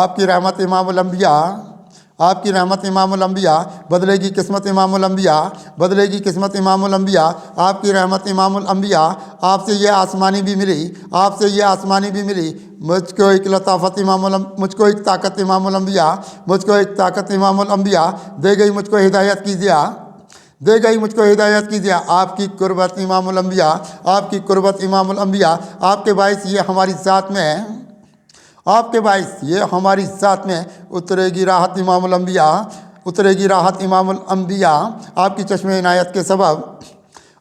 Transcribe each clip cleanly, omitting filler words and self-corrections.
آپ کی رحمت امام الانبیاء، آپ کی رحمت امام الانبیاء، بدلے گی قسمت امام الانبیاء، بدلے گی قسمت امام الانبیاء، آپ کی رحمت امام الانبیاء۔ آپ سے یہ آسمانی بھی ملی، آپ سے یہ آسمانی بھی ملی، مجھ کو ایک لطافت مجھ کو ایک طاقت امام الانبیاء، مجھ کو ایک طاقت امام الانبیاء دے گئی، مجھ کو ہدایت کیجیے، دے گئی مجھ کو ہدایت کیجیے۔ آپ کی قربت امام الانبیاء، آپ کی قربت امام الانبیاء، آپ کے باعث یہ ہماری ذات میں، آپ کے باعث یہ ہماری ذات میں اترے گی راحت امام الانبیاء، اترے گی راحت امام الانبیاء۔ آپ کی چشم عنایت کے سبب،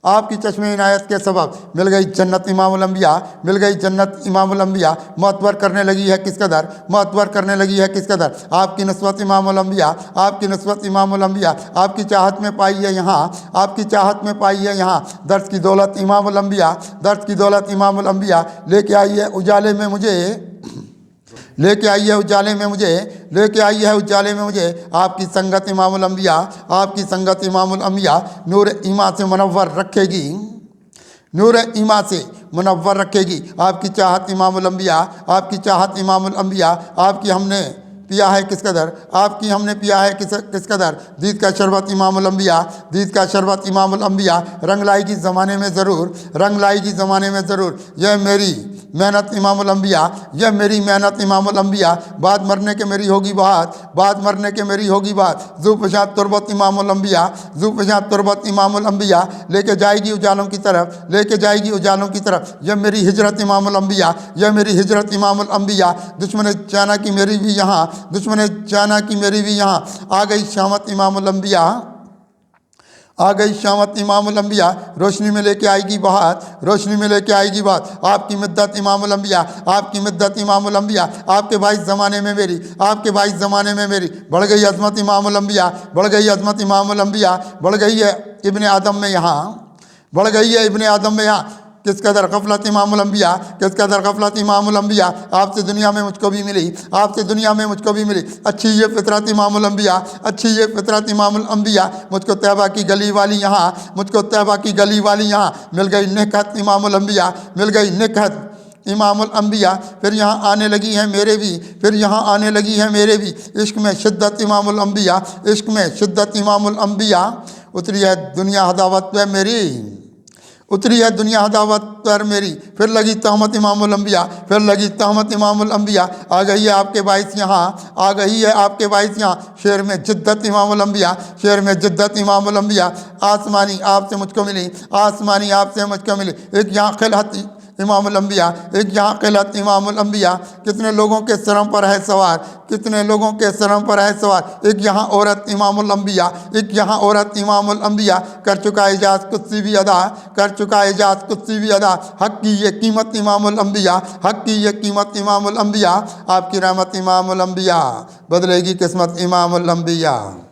آپ کی چشم عنایت کے سبب مل گئی جنت امام الانبیاء، مل گئی جنت امام الانبیاء۔ معتبر کرنے لگی ہے کس قدر، معتبر کرنے لگی ہے کس قدر آپ کی نسبت امام الانبیاء، آپ کی نسبت امام الانبیاء۔ آپ کی چاہت میں پائی ہے یہاں، آپ کی چاہت میں پائی ہے یہاں درد کی دولت امام الانبیاء، درد کی دولت امام الانبیاء۔ لے کے آئی ہے اجالے میں مجھے، لے کے آئی ہے اجالے میں مجھے، لے کے آئی ہے اجالے میں مجھے آپ کی سنگت امام الانبیاء، آپ کی سنگت امام الانبیاء۔ نور ایمان سے منور رکھے گی، نور ایمان سے منور رکھے گی آپ کی چاہت امام الانبیاء، آپ کی چاہت امام الانبیاء۔ آپ کی ہم نے پیا ہے کس قدر، آپ کی ہم نے پیا ہے کس قدر دید کا شربت امام الانبیاء، دید کا شربت امام الانبیاء۔ رنگ لائے گی زمانے میں ضرور، رنگ لائے گی زمانے میں ضرور یہ میری محنت امام الانبیاء، یہ میری محنت امام الانبیاء۔ بعد مرنے کے میری ہوگی بات، بعد مرنے کے میری ہوگی بات، ذو پشاں تربت امام الانبیاء، ذو پشاں تربت امام الانبیاء۔ لے کے جائے گی اجالوں کی طرف، لے کے جائے گی اجالوں کی طرف یہ میری ہجرت امام الانبیاء، یہ میری ہجرت امام الانبیاء۔ دشمن چانا کی میری بھی یہاں، دشمن چانا کی میری بھی یہاں آ گئی شامت امام الانبیاء، آ گئی شامت امام الانبیاء۔ روشنی میں لے کے آئے گی بات، روشنی میں لے کے آئے گی بات آپ کی مدت امام الانبیاء، آپ کی مدت امام الانبیاء۔ آپ کے باعث زمانے میں میری، آپ کے باعث زمانے میں میری بڑھ گئی عظمت امام الانبیاء، بڑھ گئی عظمت امام الانبیاء، بڑھ گئی ہے ابن آدم میں یہاں، بڑھ گئی ہے ابن آدم میں یہاں۔ کس قدر غفلت امام الانبیاء، کس قدر غفلت امام الانبیاء۔ آپ سے دنیا میں مجھ کو بھی ملی، آپ سے دنیا میں مجھ کو بھی ملی اچھی یہ فطرت امام الانبیاء، اچھی یہ فطرت امام الانبیاء۔ مجھ کو طیبہ کی گلی والی یہاں، مجھ کو طیبہ کی گلی والی یہاں مل گئی نکہت امام الانبیاء، مل گئی نکہت امام الانبیاء۔ پھر یہاں آنے لگی ہیں میرے بھی، پھر یہاں آنے لگی ہیں میرے بھی عشق میں شدت امام الانبیاء، عشق میں شدت امام الانبیاء۔ اتری ہے دنیا عداوت پہ میری، اتری ہے دنیا عداوت پر میری، پھر لگی تہمت امام الانبیاء، پھر لگی تہمت امام الانبیاء۔ آ گئی ہے آپ کے باعث یہاں، آ گئی ہے آپ کے باعث یہاں شعر میں جدت امام الانبیاء، شعر میں جدت امام الانبیاء۔ آسمانی آپ سے مجھ کو ملی، آسمانی آپ سے مجھ کو ملی ایک یہاں خلعت امام الانبیاء، ایک یہاں قلعت امام الانبیاء۔ کتنے لوگوں کے سرم پر ہے سوار، کتنے لوگوں کے سرم پر ہے سوار ایک یہاں عورت امام الانبیاء، ایک یہاں عورت امام الانبیاء۔ کر چکا اعجاز قدسی بھی ادا، کر چکا اعجاز قدسی بھی ادا حق کی یہ قیمت امام الانبیاء، حق کی یہ قیمت امام الانبیاء۔ آپ کی رحمت امام الانبیاء، بدلے گی قسمت امام الانبیاء۔